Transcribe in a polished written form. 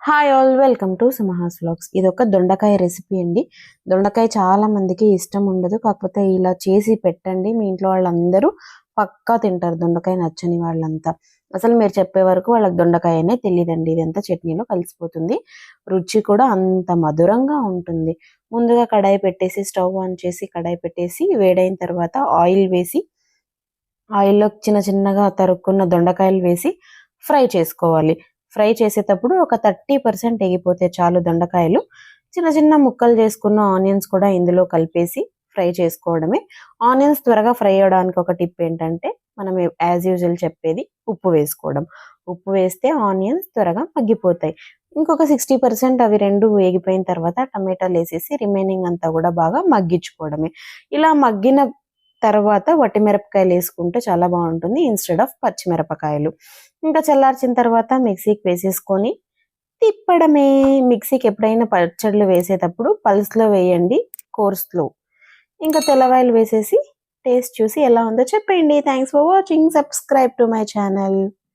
Hi all, welcome to Sumaha's vlogs. ఇది ఒక దొండకాయ రెసిపీ అండి. దొండకాయ చాలా మందికి ఇష్టం ఉండదు, కాకపోతే ఇలా చేసి పెట్టండి, మీ ఇంట్లో వాళ్ళందరూ పక్కా తింటారు. దొండకాయ నచ్చని వాళ్ళంతా అసలు మీరు చెప్పే వరకు వాళ్ళకి దొండకాయనే తెలియదండి. ఇదంతా చట్నీలో కలిసిపోతుంది, రుచి కూడా అంత మధురంగా ఉంటుంది. ముందుగా కడాయి పెట్టేసి, స్టవ్ ఆన్ చేసి కడాయి పెట్టేసి, వేడైన తర్వాత ఆయిల్ వేసి, ఆయిల్లో చిన్న చిన్నగా తరుక్కున్న దొండకాయలు వేసి ఫ్రై చేసుకోవాలి. ఫ్రై చేసేటప్పుడు ఒక 30% ఎగిపోతే చాలు దొండకాయలు. చిన్న చిన్న ముక్కలు చేసుకున్న ఆనియన్స్ కూడా ఇందులో కలిపేసి ఫ్రై చేసుకోవడమే. ఆనియన్స్ త్వరగా ఫ్రై అవ్వడానికి ఒక టిప్ ఏంటంటే, మనం యాజ్ యూజువల్ చెప్పేది ఉప్పు వేసుకోవడం. ఉప్పు వేస్తే ఆనియన్స్ త్వరగా మగ్గిపోతాయి. ఇంకొక 60% అవి రెండు వేగిపోయిన తర్వాత టమాటాలు వేసేసి రిమైనింగ్ అంతా కూడా బాగా మగ్గించుకోవడమే. ఇలా మగ్గిన తర్వాత వట్టిమిరపకాయలు వేసుకుంటే చాలా బాగుంటుంది ఇన్స్టెడ్ ఆఫ్ పచ్చిమిరపకాయలు. ఇంకా చల్లార్చిన తర్వాత మిక్సీకి వేసేసుకొని తిప్పడమే. మిక్సీకి ఎప్పుడైనా పచ్చళ్ళు వేసేటప్పుడు పల్స్లో వేయండి, కోర్స్లో. ఇంకా తెల్లవాయలు వేసేసి టేస్ట్ చూసి ఎలా ఉందో చెప్పండి. Thanks for watching. Subscribe to my channel.